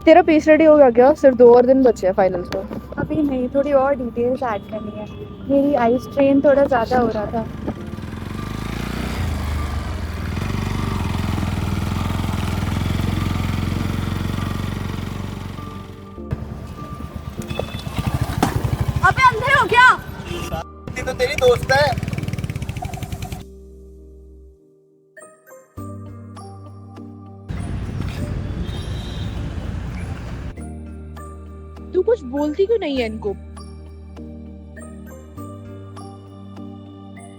तेरा piece ready हो गया क्या? सिर्फ 2 और दिन बचे हैं फाइनल्स को। अभी नहीं, थोड़ी और डिटेल्स ऐड करनी है। मेरी आई स्ट्रेन थोड़ा ज़्यादा हो रहा था। अबे अंधे हो क्या? ये तो तेरी दोस्त है। तू कुछ बोलती क्यों नहीं है इनको?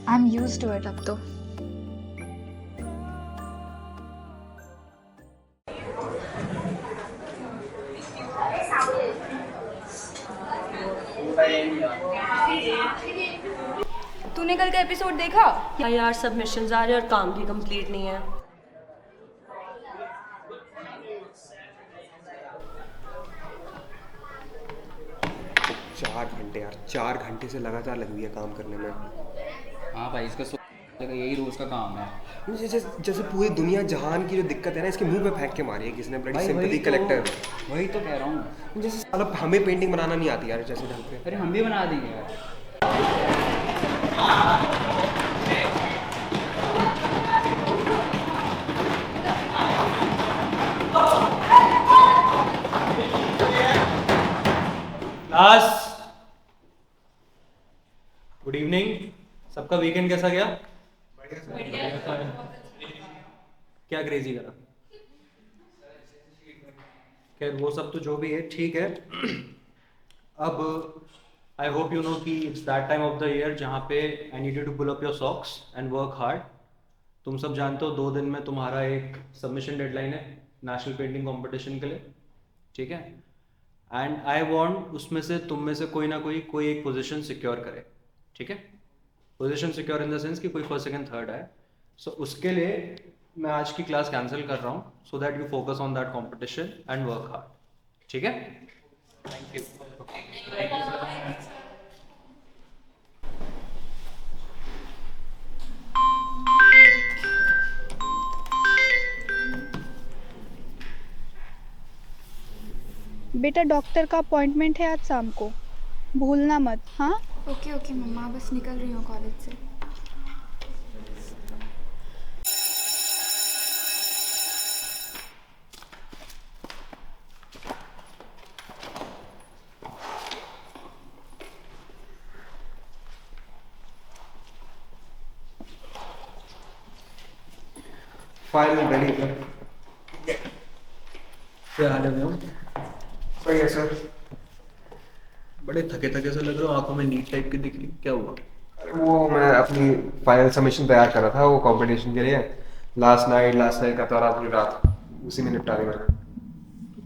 I am used to it अब तो। तूने कल का एपिसोड देखा? यार सबमिशंस आ रहे हैं और काम भी कंप्लीट नहीं है। चार घंटे यार, 4 घंटे से लगातार लगी हुई है काम करने में। हाँ भाई, इसका यही रोज का काम है। जैसे पूरी दुनिया जहान की जो दिक्कत है ना, इसके मुंह पे फेंक के मारी है किसने, ब्लडी सिंपैथी कलेक्टर। वही तो कह रहा हूँ। जैसे साला हमें पेंटिंग बनाना नहीं आती यार जैसे ढंग पे। अरे हम भी बना देंगे यार। Class, good evening. सबका वीकेंड कैसा गया? क्या क्रेजी करा? खैर वो सब तो जो भी है ठीक है। अब आई होप यू नो कि it's that time of the year जहाँ पे I need you to pull up your socks and work hard. तुम सब जानते हो 2 दिन में तुम्हारा एक सबमिशन डेडलाइन है नेशनल पेंटिंग कंपटीशन के लिए, ठीक है? एंड आई वांट उसमें से तुम में से कोई ना कोई एक पोजीशन सिक्योर करे, ठीक है? Position secure in the sense कि कोई फर्स्ट सेकंड थर्ड आए। सो उसके लिए मैं आज की क्लास कैंसिल कर रहा हूँ so that you focus on that competition and work hard, ठीक है? Thank you. बेटा डॉक्टर का अपॉइंटमेंट है आज शाम को, भूलना मत। हाँ ओके ओके मम्मा, बस निकल रही हूँ कॉलेज से। फाइल रेडी है। क्या हाल है मैम? सही है सर। बड़े थके थके से लग रहे हो, आंखों में नीट टाइप की दिख रही, क्या हुआ? वो मैं अपनी फाइनल सबमिशन तैयार कर रहा था वो कंपटीशन के लिए। लास्ट नाइट का पूरी पूरी रात उसी में निपटा दी मैंने।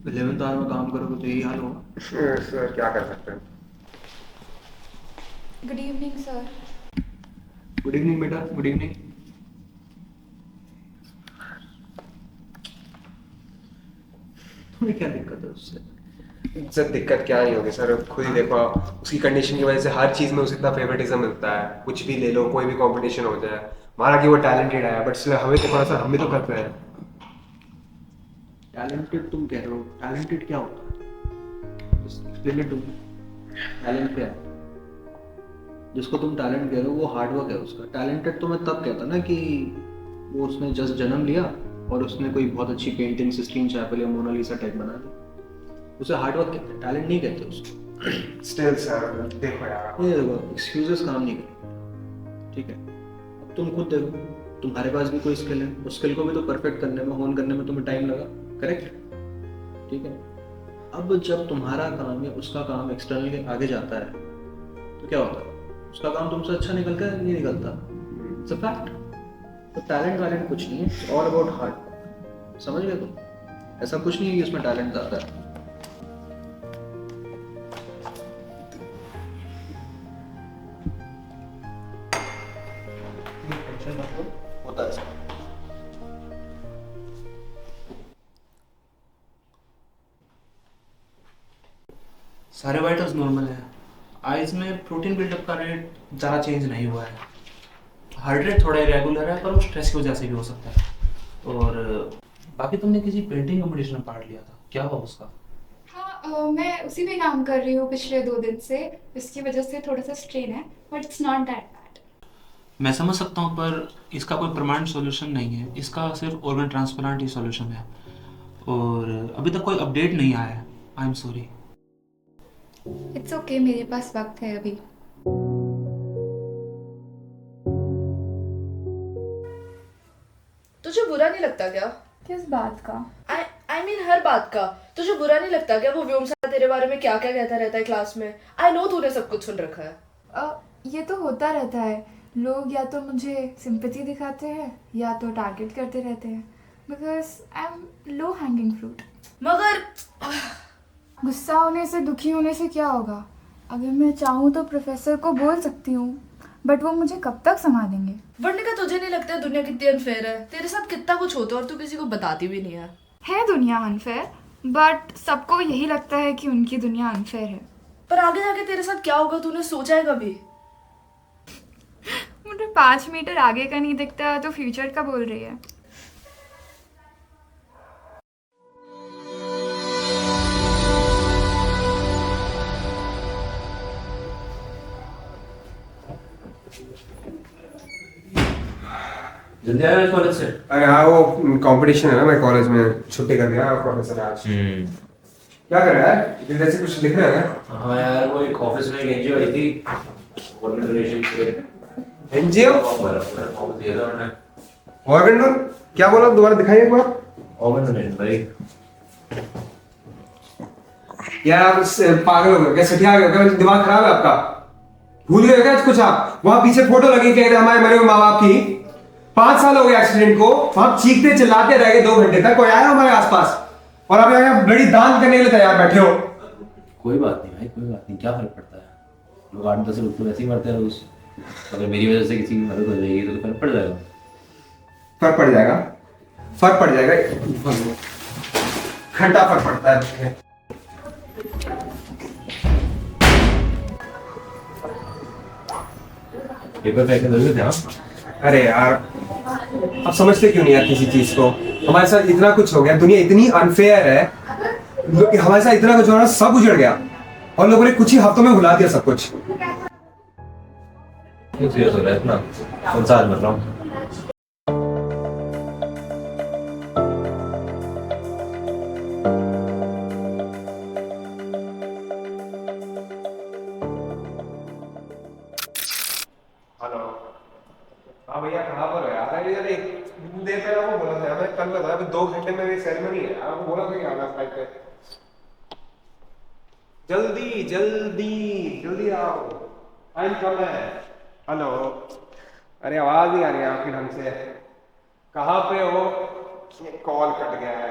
11th आवर में काम करोगे तो यही हाल होगा। सर क्या कर सकते हैं। Good evening sir. Good evening बेटा, गुड इवनिंग। तुम्हें क्या दिक्कत है उससे? सर दिक्कत क्या ही होगी सर, खुद ही देखो उसकी कंडीशन की वजह से हर चीज में उसे इतना फेवरेटिज्म मिलता है। कुछ भी ले लो, कोई भी कंपटीशन हो जाए, माना कि वो टैलेंटेड है बट हमें तो थोड़ा सा हम भी तो करते हैं। टैलेंटेड तुम कह रहे हो, टैलेंटेड क्या होता है? Explain it to me. Talent क्या है? जिसको तुम टैलेंट कह रहे हो वो हार्डवर्क है उसका। टैलेंटेड तो मैं तब कहता ना कि वो उसने जस्ट जन्म लिया और उसने कोई बहुत अच्छी पेंटिंग सिस्टीन चैपल या मोनालिसा टाइप बना दी, उसे हार्डवर्क कहते हैं, टैलेंट नहीं कहते उसको। स्टिल सर देखो यार, ये देखो एक्सक्यूजेस काम नहीं करते, ठीक है? अब तुम खुद देखो, तुम्हारे पास भी कोई स्किल है, उस स्किल को भी तो परफेक्ट करने में, होन करने में तुम्हें टाइम लगा, करेक्ट? ठीक है। अब जब तुम्हारा काम या उसका काम एक्सटर्नली आगे जाता है तो क्या होता है? उसका काम तुमसे अच्छा निकलता है नहीं निकलता? It's a fact. तो टैलेंट वैलेंट कुछ नहीं है, इट्स ऑल अबाउट हार्ड। समझ गए तुम? ऐसा कुछ नहीं है कि इसमें टैलेंट ज़्यादा है। होता है। सारे वाइटल्स नॉर्मल है। आइज में प्रोटीन बिल्डअप का रेट ज़्यादा चेंज नहीं हुआ है। हार्ट रेट थोड़ा इरेगुलर है पर वो स्ट्रेस की वजह से भी हो सकता है। और बाकी तुमने किसी पेंटिंग कंपटीशन में पार्ट लिया था, क्या हुआ उसका? मैं उसी में काम कर रही हूँ पिछले 2 दिन से, इसकी वजह से थोड़ा सा स्ट्रेन है, but it's not that bad. मैं समझ सकता हूँ, पर इसका कोई परमानेंट सॉल्यूशन नहीं है। इसका सिर्फ ऑर्गन ट्रांसप्लांट ही सॉल्यूशन है, और अभी तक कोई अपडेट नहीं आया है। I am sorry. It's okay, मेरे पास वक्त है अभी। तुझे बुरा नहीं लगता क्या? किस बात का? आई मीन हर बात का। तुझे बुरा नहीं लगता क्या वो व्योम सर तेरे बारे में क्या क्या कहता रहता है क्लास में? आई नो तूने सब कुछ सुन रखा है। ये तो होता रहता है, लोग या तो मुझे सिंपैथी दिखाते हैं या तो टारगेट करते रहते हैं, because I am low hanging fruit. मगर गुस्सा होने से, दुखी होने से क्या होगा? अगर मैं चाहूँ तो प्रोफेसर को बोल सकती हूँ, बट वो मुझे कब तक संभालेंगे? वर्णिका तुझे नहीं लगता है दुनिया कितनी अनफेयर है? तेरे साथ कितना कुछ होता है और तू किसी को बताती भी नहीं है। दुनिया अनफेयर, बट सबको यही लगता है कि उनकी दुनिया अनफेयर है। पर आगे जाके तेरे साथ क्या होगा तूने सोचा है कभी? मुझे 5 मीटर आगे का नहीं दिखता तो फ्यूचर का बोल रही है। जल्दी आया कॉलेज से? अरे हाँ, वो कंपटीशन है ना, मैं कॉलेज में छुट्टी कर गया प्रोफेसर आज। क्या कर रहा है? इधर ऐसे कुछ लिख रहा है क्या? हाँ यार, वो एक ऑफिस में एक एनजीओ आई थी, गवर्नमेंट रिलेशंस के। एनजीओ? ऑर्गन? क्या बोला, दोबारा दिखाइए एक बार। ऑर्गन भाई। यार आप पागल हो गए क्या? सठिया गए क्या? दिमाग खराब है आपका? भूल गए क्या कुछ आप? वहां पीछे फोटो लगी क्या हमारे मरे हुए माँ बाप की? 5 साल हो गए एक्सीडेंट को, हम चीखते चिल्लाते रह गए 2 घंटे तक, कोई आया हमारे आसपास? और आप यहाँ बड़ी दान करने के लिए तैयार बैठे हो। कोई बात नहीं भाई, कोई बात नहीं, क्या फर्क पड़ता है? लोग 8-10 लोग तो वैसे ही मरते हैं रोज। अगर मेरी वजह से किसी की मदद हो जाएगी तो फर्क पड़ जाएगा। फर्क पड़ जाएगा, फर्क पड़ जाएगा, घंटा फर्क पड़ता है। पेपर फेंक दोगे ध्यान? अरे यार, आप समझते क्यों नहीं यार किसी चीज को? हमारे साथ इतना कुछ हो गया, दुनिया इतनी अनफेयर है, हमारे साथ इतना कुछ हो रहा, सब उजड़ गया और लोगों ने कुछ ही हफ्तों में भुला दिया सब कुछ। क्यों सीरियस हो रहा है इतना? कौन सा आज मर रहा हूँ? हेलो, हाँ भैया कहाँ पर हो यार? अरे यार एक देर पहले वो बोला था यार, मैं कल बताया, अभी 2 घंटे में मेरी सेरेमनी है यार, वो बोला था कि आना फ्लाइट पे। जल्दी जल्दी जल्दी आओ, टाइम कम है। हेलो, अरे आवाज नहीं आ रही है आपकी ढंग से। कहाँ पे हो? कॉल कट गया है।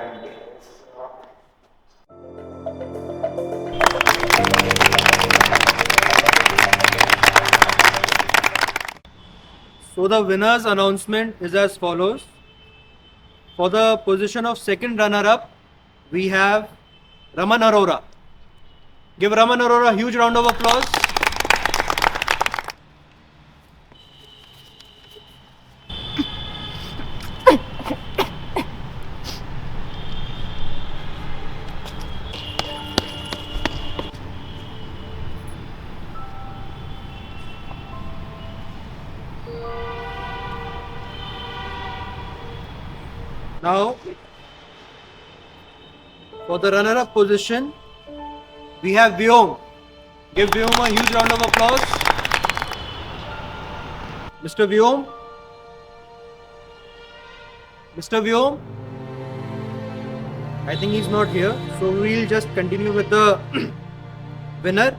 So the winner's announcement is as follows. For the position of second runner-up, we have Raman Arora. Give Raman Arora a huge round of applause. Now, for the runner-up position, we have Vyom. Give Vyom a huge round of applause. Mr. Vyom. Mr. Vyom. I think he's not here, so we'll just continue with the winner.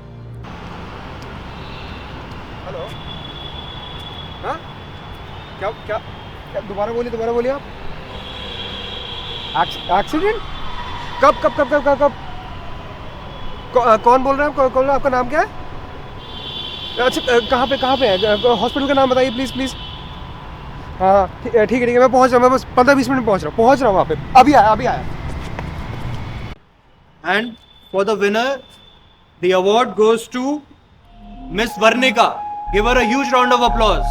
Hello. हाँ? क्या क्या क्या? दोबारा बोलिए आप। Accident? कब कब कब कब कब कब? कौन बोल रहे हैं? कौन? आपका नाम क्या है? अच्छा, कहाँ पे है? हॉस्पिटल का नाम बताइए प्लीज़ प्लीज़। हाँ ठीक है, मैं पहुँच रहा हूँ, मैं बस 15-20 मिनट में पहुँच रहा हूँ वहाँ पे। अभी आया। And for the winner the award goes to miss Varnika. Give her a huge round of applause.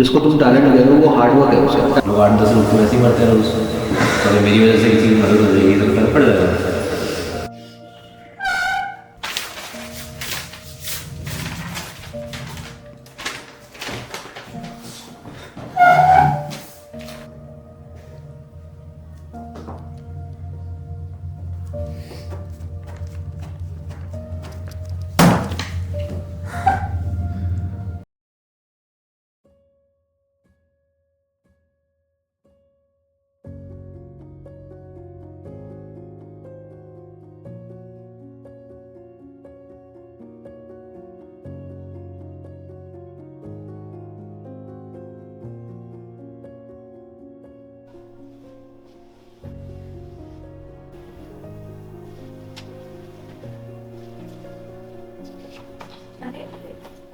जिसको तुम टैलेंट कह रहे हो वो हार्ड वर्क है उसे। लोग 8-10 लोग तो ऐसे ही मरते हैं रोज। तो अगर मेरी वजह से किसी की मदद हो जाएगी तो फर्क पड़ जाएगा।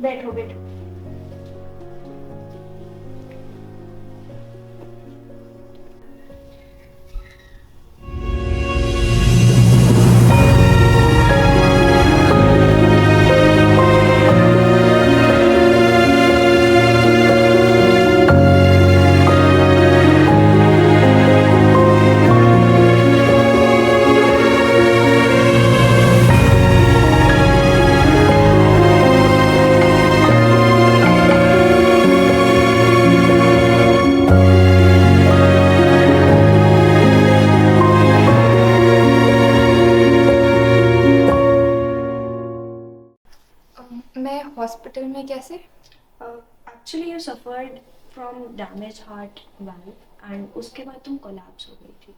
बैठो बैठो। मैं हॉस्पिटल में कैसे? Actually you suffered from damage heart valve and उसके बाद तुम कोलैप्स हो गई थी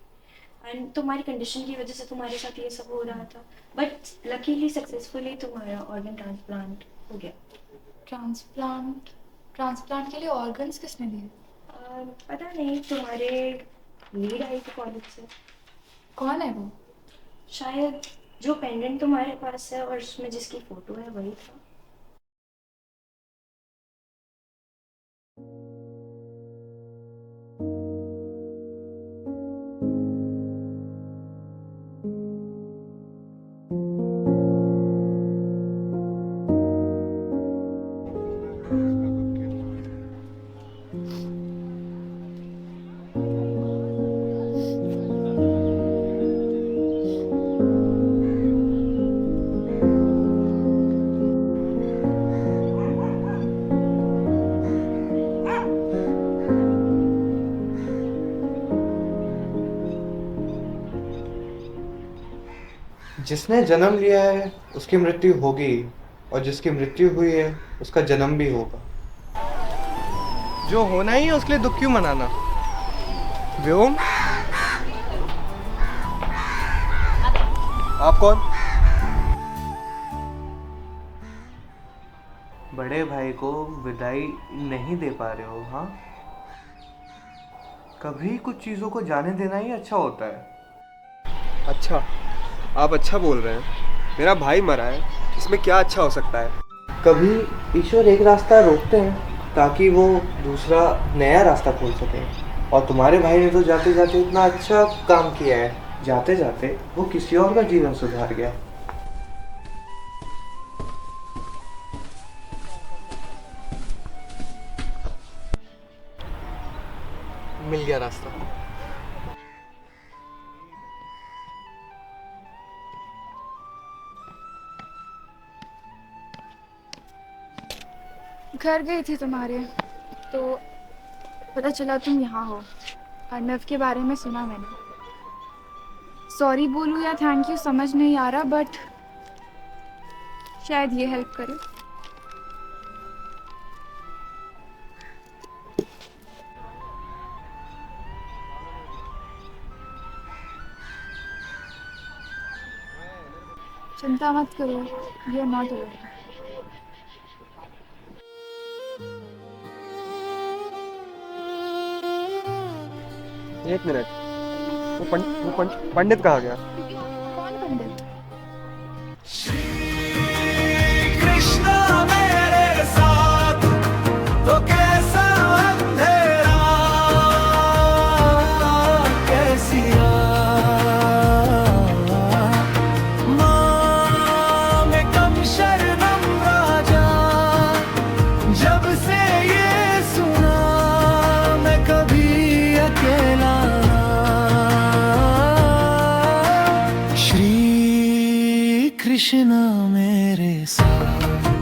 एंड तुम्हारी कंडीशन की वजह से तुम्हारे साथ ये सब हो रहा था, बट लकीली सक्सेसफुली तुम्हारा ऑर्गन ट्रांसप्लांट हो गया। ट्रांसप्लांट के लिए ऑर्गन्स किसने दिए? पता नहीं, तुम्हारे लीड आई थी कॉलेज से। कौन है वो? शायद जो पेंडेंट तुम्हारे पास है और उसमें जिसकी फोटो है वही था। जिसने जन्म लिया है उसकी मृत्यु होगी और जिसकी मृत्यु हुई है उसका जन्म भी होगा। जो होना ही है उसके लिए दुख क्यों मनाना? व्योम, आप कौन? बड़े भाई को विदाई नहीं दे पा रहे हो? हाँ, कभी कुछ चीज़ों को जाने देना ही अच्छा होता है। अच्छा, आप अच्छा बोल रहे हैं। मेरा भाई मरा है, इसमें क्या अच्छा हो सकता है? कभी ईश्वर एक रास्ता रोकते हैं ताकि वो दूसरा नया रास्ता खोल सके, और तुम्हारे भाई ने तो जाते जाते इतना अच्छा काम किया है, जाते जाते वो किसी और का जीवन सुधार गया। मिल गया रास्ता। घर गई थी तुम्हारे, तो पता चला तुम यहाँ हो। अर्नव के बारे में सुना मैंने। सॉरी बोलूँ या थैंक यू समझ नहीं आ रहा, बट शायद ये हेल्प करे। चिंता मत करो, यू आर नॉट अलोन। एक मिनट, वो पंडित कहाँ गया? कौन पंडित? कृष्णा मेरे साथ तो कैसा अंधेरा, कैसी माँ में कम शरणम राजा, जब से ये सुना कृष्णा मेरे साथ।